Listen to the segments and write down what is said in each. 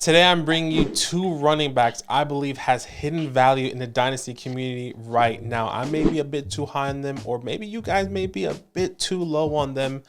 Today, I'm bringing you two running backs I believe has hidden value in the Dynasty community right now. I may be a bit too high on them, or maybe you guys may be a bit too low on them.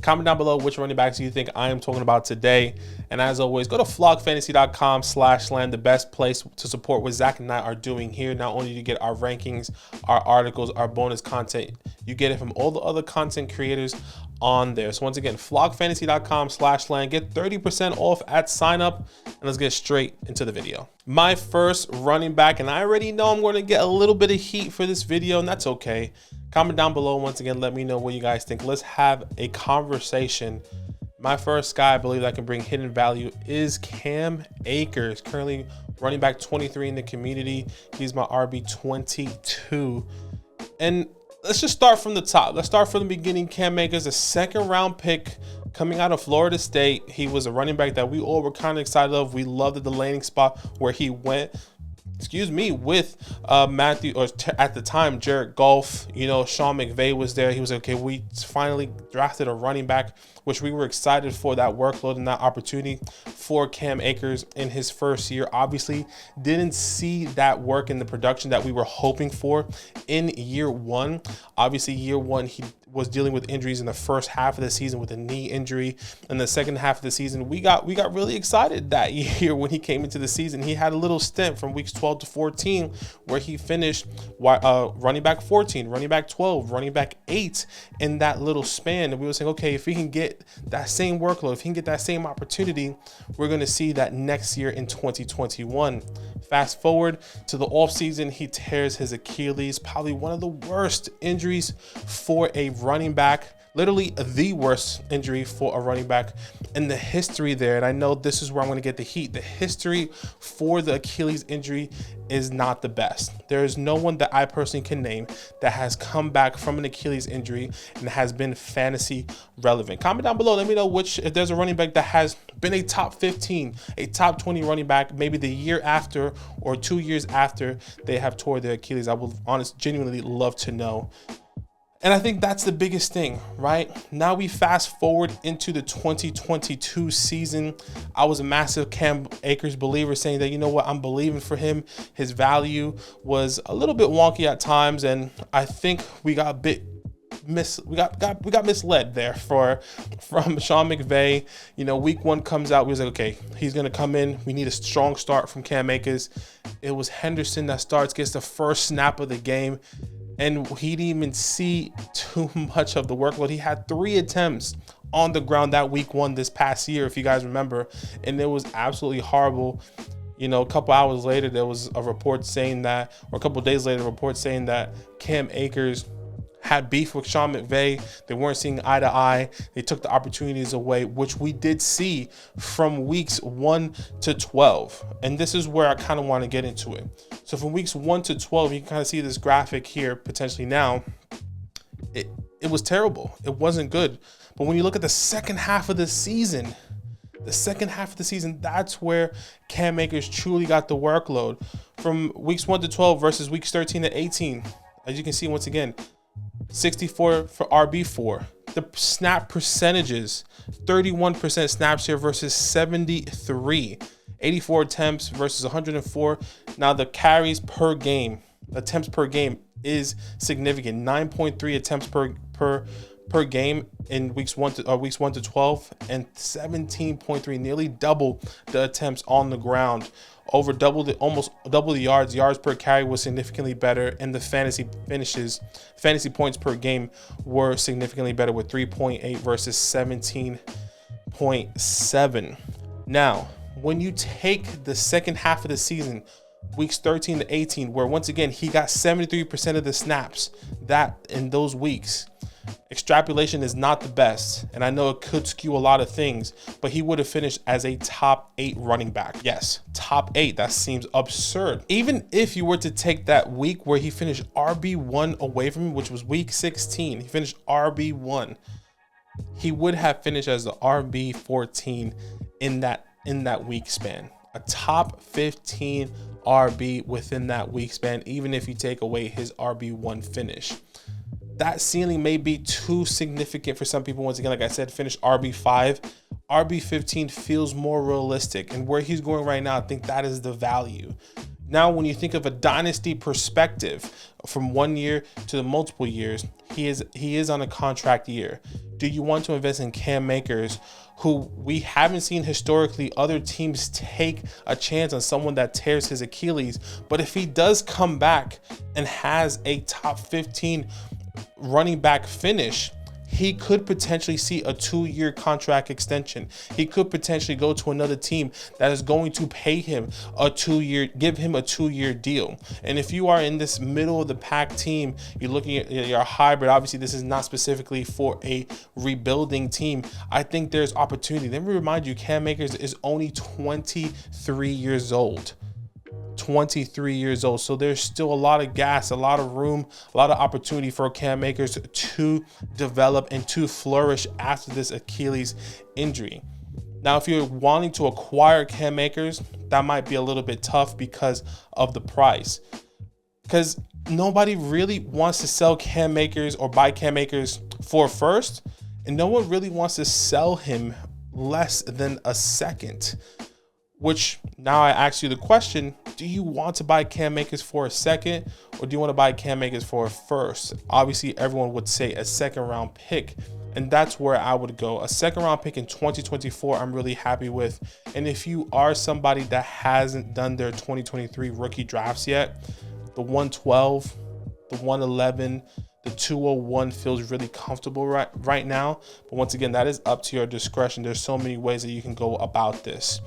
Comment down below which running backs you think I am talking about today. And as always, go to flogfantasy.com/land, the best place to support what Zach and I are doing here. Not only do you get our rankings, our articles, our bonus content, you get it from all the other content creators on there. So once again, flogfantasy.com/land, get 30% off at sign up, and let's get straight into the video. My first running back, and I already know I'm going to get a little bit of heat for this video, and that's okay. Comment down below once again, let me know what you guys think. Let's have a conversation. My first guy I believe that can bring hidden value is Cam Akers, currently running back 23 in the community. He's my RB22. And let's just start from the top. Let's start from the beginning. Cam Akers, a second-round pick coming out of Florida State. He was a running back that we all were kind of excited of. We loved the landing spot where he went, with Matthew, or at the time, Jared Goff. You know, Sean McVay was there. He was okay. We finally drafted a running back, which we were excited for that workload and that opportunity for Cam Akers in his first year. Obviously, didn't see that work in the production that we were hoping for in year one. Obviously, year one, he was dealing with injuries in the first half of the season with a knee injury. In the second half of the season, we got really excited that year when he came into the season. He had a little stint from weeks 12 to 14 where he finished running back 14, running back 12, running back 8 in that little span. And we were saying, okay, if he can get that same workload, if he can get that same opportunity, we're going to see that next year in 2021. Fast forward to the offseason, he tears his Achilles, probably one of the worst injuries for a running back, literally the worst injury for a running back in the history there. And I know this is where I'm going to get the heat. The history for the Achilles injury is not the best. There is no one that I personally can name that has come back from an Achilles injury and has been fantasy relevant. Comment down below. Let me know if there's a running back that has been a top 15, a top 20 running back, maybe the year after or 2 years after they have tore their Achilles. I will genuinely love to know. And I think that's the biggest thing, right? Now we fast forward into the 2022 season. I was a massive Cam Akers believer, saying that, you know what, I'm believing for him. His value was a little bit wonky at times, and I think we got a bit we got misled there from Sean McVay. You know, week one comes out, we was like, okay, he's gonna come in. We need a strong start from Cam Akers. It was Henderson that starts, gets the first snap of the game, and he didn't even see too much of the workload. He had 3 attempts on the ground that week one this past year, if you guys remember, and it was absolutely horrible. You know, a couple hours later, there was a report saying that, or a couple days later, a report saying that Cam Akers had beef with Sean McVay. They weren't seeing eye to eye. They took the opportunities away, which we did see from weeks 1 to 12. And this is where I kind of want to get into it. So from weeks 1 to 12, you can kind of see this graphic here potentially now. It was terrible. It wasn't good. But when you look at the second half of the season, that's where Cam Akers truly got the workload. From weeks 1 to 12 versus weeks 13 to 18. As you can see, once again, 64 for RB4. The snap percentages, 31% snap share versus 73. 84 attempts versus 104. Now the carries per game, attempts per game is significant. 9.3 attempts per game in weeks 1 to 12, and 17.3, nearly double the attempts on the ground. Almost double the yards per carry was significantly better, and the fantasy points per game were significantly better with 3.8 versus 17.7. Now, when you take the second half of the season, weeks 13 to 18, where once again he got 73% of the snaps that in those weeks. Extrapolation is not the best, and I know it could skew a lot of things, but he would have finished as a top 8 running back. Yes, top 8. That seems absurd. Even if you were to take that week where he finished RB1 away from him, which was week 16, he finished RB1. He would have finished as the RB14 in that week span. A top 15 RB within that week span, even if you take away his RB1 finish. That ceiling may be too significant for some people. Once again, like I said, finished RB5 RB15 feels more realistic, and where he's going right now, I think that is the value. Now, when you think of a dynasty perspective from 1 year to the multiple years, he is on a contract year. Do you want to invest in Cam Akers, who we haven't seen historically other teams take a chance on someone that tears his Achilles? But if he does come back and has a top 15 running back finish, he could potentially see a 2-year contract extension. He could potentially go to another team that is going to pay him give him a 2-year deal. And if you are in this middle of the pack team, you're looking at your hybrid. Obviously, this is not specifically for a rebuilding team. I think there's opportunity. Let me remind you, Cam Akers is only 23 years old. 23 years old. So there's still a lot of gas, a lot of room, a lot of opportunity for Cam Akers to develop and to flourish after this Achilles injury. Now, if you're wanting to acquire Cam Akers, that might be a little bit tough because of the price. Because nobody really wants to sell Cam Akers or buy Cam Akers for a first, and no one really wants to sell him less than a second. Which now I ask you the question, do you want to buy Cam Akers for a second, or do you want to buy Cam Akers for a first? Obviously, everyone would say a second round pick, and that's where I would go. A second round pick in 2024, I'm really happy with. And if you are somebody that hasn't done their 2023 rookie drafts yet, the 112, the 111, the 201 feels really comfortable right now. But once again, that is up to your discretion. There's so many ways that you can go about this.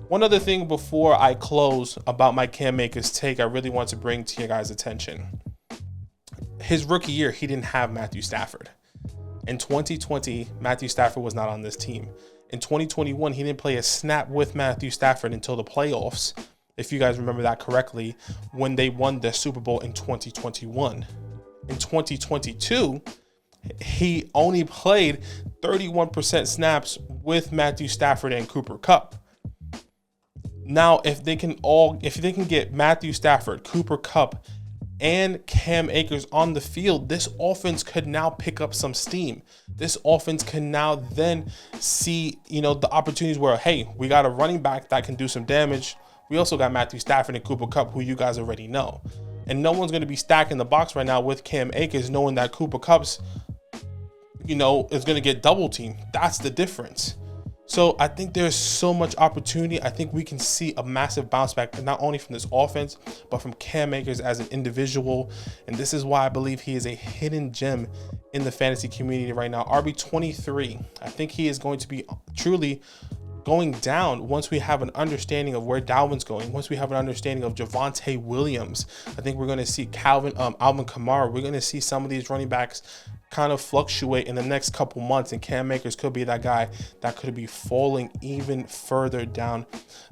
One other thing before I close about my Cam Akers take, I really want to bring to your guys' attention. His rookie year, he didn't have Matthew Stafford. In 2020, Matthew Stafford was not on this team. In 2021, he didn't play a snap with Matthew Stafford until the playoffs, if you guys remember that correctly, when they won the Super Bowl in 2021. In 2022, he only played 31% snaps with Matthew Stafford and Cooper Kupp. Now, if they can get Matthew Stafford, Cooper Kupp, and Cam Akers on the field, this offense could now pick up some steam. This offense can now then see, the opportunities where, hey, we got a running back that can do some damage. We also got Matthew Stafford and Cooper Kupp, who you guys already know. And no one's going to be stacking the box right now with Cam Akers, knowing that Cooper Kupp's, is going to get double teamed. That's the difference. So I think there's so much opportunity. I think we can see a massive bounce back, not only from this offense, but from Cam Akers as an individual. And this is why I believe he is a hidden gem in the fantasy community right now. RB23, I think he is going to be truly going down once we have an understanding of where Dalvin's going, once we have an understanding of Javonte Williams. I think we're going to see Alvin Kamara. We're going to see some of these running backs kind of fluctuate in the next couple months, and Cam Akers could be that guy that could be falling even further down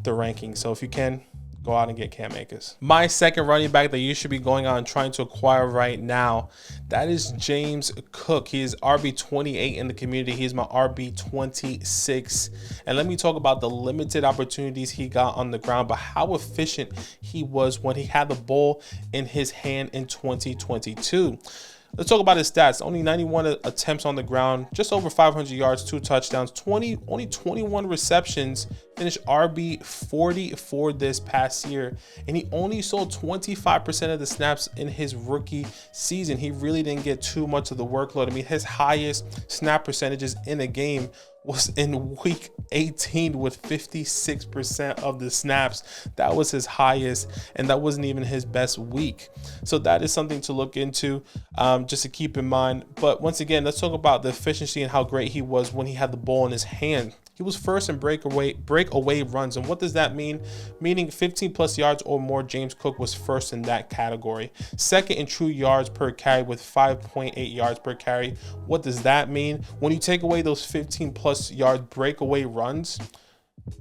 the rankings. So if you can, go out and get Cam Akers. My second running back that you should be going out and trying to acquire right now, that is James Cook. He is RB28 in the community. He's my RB26. And let me talk about the limited opportunities he got on the ground, but how efficient he was when he had the ball in his hand in 2022. Let's talk about his stats. Only 91 attempts on the ground, just over 500 yards, 2 touchdowns, only 21 receptions, finished RB 44 this past year. And he only saw 25% of the snaps in his rookie season. He really didn't get too much of the workload. I mean, his highest snap percentages in a game was in week 18 with 56% of the snaps. That was his highest, and that wasn't even his best week. So that is something to look into, just to keep in mind. But once again, let's talk about the efficiency and how great he was when he had the ball in his hand. He was first in breakaway runs. And what does that mean? Meaning 15 plus yards or more, James Cook was first in that category. Second in true yards per carry with 5.8 yards per carry. What does that mean? When you take away those 15 plus yard breakaway runs,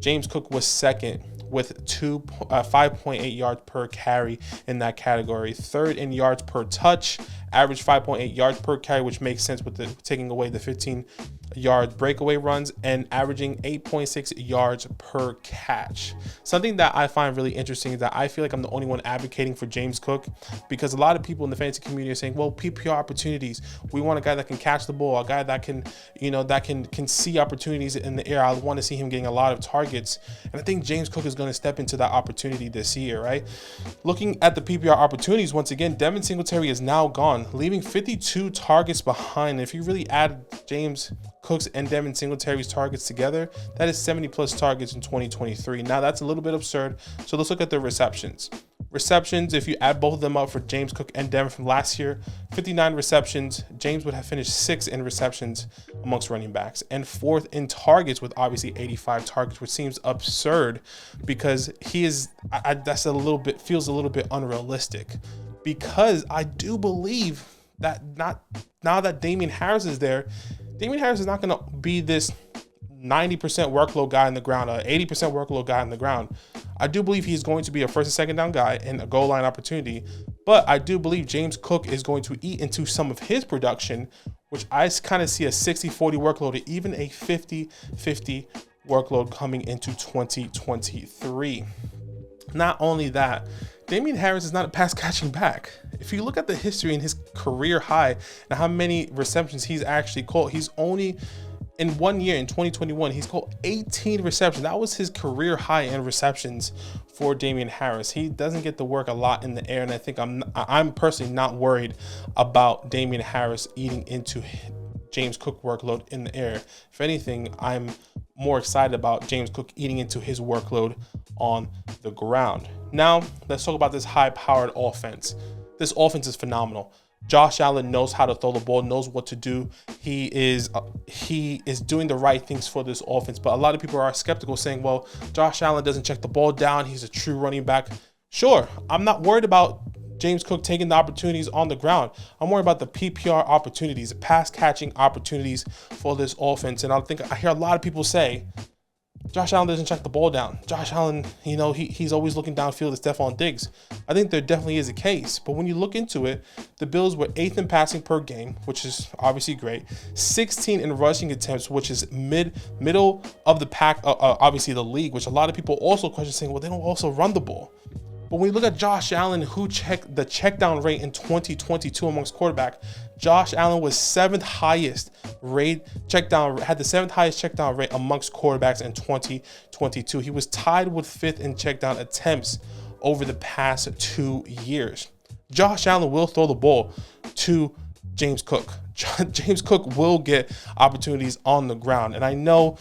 James Cook was second with 5.8 yards per carry in that category. Third in yards per touch averaged 5.8 yards per carry, which makes sense with the taking away the 15-yard breakaway runs, and averaging 8.6 yards per catch. Something that I find really interesting is that I feel like I'm the only one advocating for James Cook, because a lot of people in the fantasy community are saying, well, PPR opportunities, we want a guy that can catch the ball, a guy that can, you know, that can see opportunities in the air. I want to see him getting a lot of targets, and I think James Cook is going to step into that opportunity this year, right? Looking at the PPR opportunities, once again, Devin Singletary is now gone, leaving 52 targets behind. If you really add James Cook's and Devin Singletary's targets together, that is 70 plus targets in 2023. Now that's a little bit absurd. So let's look at the receptions. Receptions, if you add both of them up for James Cook and Devin from last year, 59 receptions. James would have finished 6th in receptions amongst running backs and 4th in targets with obviously 85 targets, which seems absurd because he is, that's a little bit, feels a little bit unrealistic, because I do believe that now that Damien Harris is there, Damien Harris is not going to be this 90% workload guy on the ground, 80% workload guy on the ground. I do believe he's going to be a first and second down guy and a goal line opportunity, but I do believe James Cook is going to eat into some of his production, which I kind of see a 60-40 workload or even a 50-50 workload coming into 2023. Not only that, Damien Harris is not a pass catching back. If you look at the history in his career high and how many receptions he's actually caught, he's only in 1 year, in 2021, he's caught 18 receptions. That was his career high in receptions for Damien Harris. He doesn't get to work a lot in the air, and I think I'm personally not worried about Damien Harris eating into James Cook workload in the air. If anything, I'm more excited about James Cook eating into his workload on the ground. Now, let's talk about this high-powered offense. This offense is phenomenal. Josh Allen knows how to throw the ball, knows what to do. He is doing the right things for this offense. But a lot of people are skeptical, saying, well, Josh Allen doesn't check the ball down. He's a true running back. Sure, I'm not worried about James Cook taking the opportunities on the ground. I'm worried about the PPR opportunities, pass catching opportunities for this offense. And I hear a lot of people say, Josh Allen doesn't check the ball down. Josh Allen, you know, he's always looking downfield at Stephon Diggs. I think there definitely is a case. But when you look into it, the Bills were 8th in passing per game, which is obviously great. 16 in rushing attempts, which is middle of the pack, obviously the league, which a lot of people also question, saying, well, they don't also run the ball. But when you look at Josh Allen, who checked the check down rate in 2022 amongst quarterback, Josh Allen was 7th highest rate check down, had the 7th highest check down rate amongst quarterbacks in 2022. He was tied with 5th in check down attempts over the past 2 years. Josh Allen will throw the ball to James Cook. James Cook will get opportunities on the ground. And I know,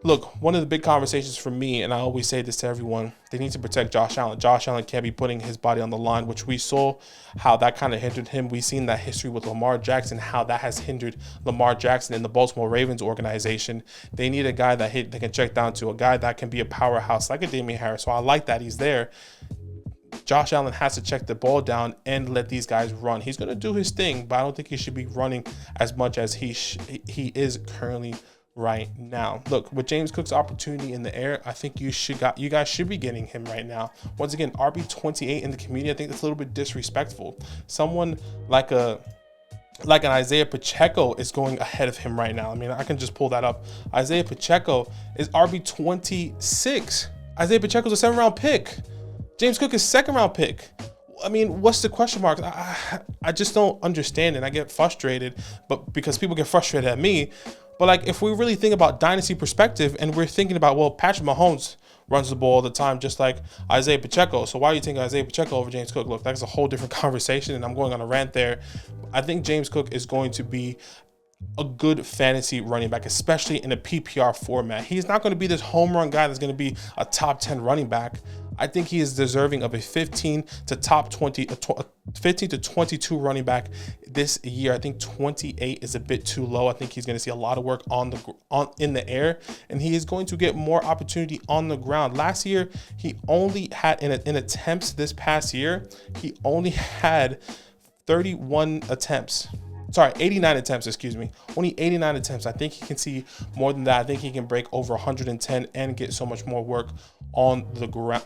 look, one of the big conversations for me, and I always say this to everyone, they need to protect Josh Allen. Josh Allen can't be putting his body on the line, which we saw how that kind of hindered him. We've seen that history with Lamar Jackson, how that has hindered Lamar Jackson in the Baltimore Ravens organization. They need a guy that they can check down to, a guy that can be a powerhouse like a Damien Harris. So I like that he's there. Josh Allen has to check the ball down and let these guys run. He's going to do his thing, but I don't think he should be running as much as he is currently right now. Look, with James Cook's opportunity in the air, I think you guys should be getting him right now. Once again, RB28 in the community, I think that's a little bit disrespectful. Someone like an Isaiah Pacheco is going ahead of him right now. I mean, I can just pull that up. Isaiah Pacheco is RB26. Isaiah Pacheco is a 7th-round pick. James Cook is 2nd-round pick. I mean, what's the question mark? I just don't understand it. I get frustrated, but because people get frustrated at me. But like, if we really think about dynasty perspective, and we're thinking about, well, Patrick Mahomes runs the ball all the time, just like Isaiah Pacheco. So why are you taking Isaiah Pacheco over James Cook? Look, that's a whole different conversation, and I'm going on a rant there. I think James Cook is going to be a good fantasy running back, especially in a PPR format. He's not going to be this home run guy that's going to be a top 10 running back. I think he is deserving of a 15 to 22 running back this year. I think 28 is a bit too low. I think he's going to see a lot of work in the air, and he is going to get more opportunity on the ground. Last year, he only had in attempts this past year, he only had 89 attempts, excuse me. Only 89 attempts. I think he can see more than that. I think he can break over 110 and get so much more work on the ground,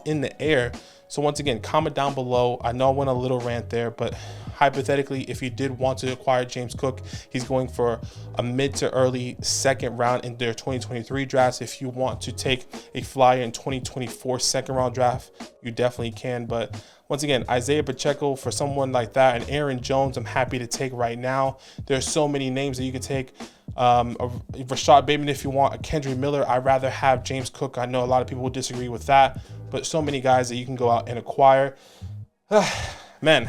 in the air. So once again, comment down below. I know I went a little rant there, but hypothetically, if you did want to acquire James Cook, he's going for a mid to early second round in their 2023 drafts. If you want to take a flyer in 2024 second round draft, you definitely can. But once again, Isaiah Pacheco, for someone like that, and Aaron Jones, I'm happy to take right now. There's so many names that you can take. Rashad Bateman if you want, a Kendrick Miller. I'd rather have James Cook. I know a lot of people will disagree with that, but so many guys that you can go out and acquire. Man,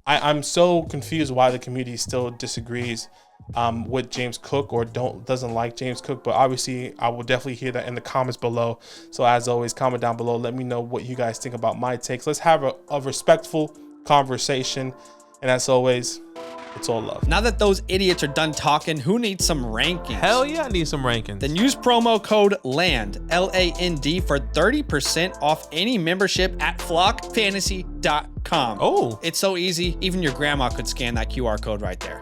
I'm so confused why the community still disagrees with James Cook or doesn't like James Cook, but obviously I will definitely hear that in the comments below. So as always, comment down below, let me know what you guys think about my takes. Let's have a respectful conversation, and as always, it's all love. Now that those idiots are done talking, who needs some rankings? Hell yeah, I need some rankings. Then use promo code LAND, L-A-N-D, for 30% off any membership at flockfantasy.com. Oh, it's so easy, even your grandma could scan that QR code right there.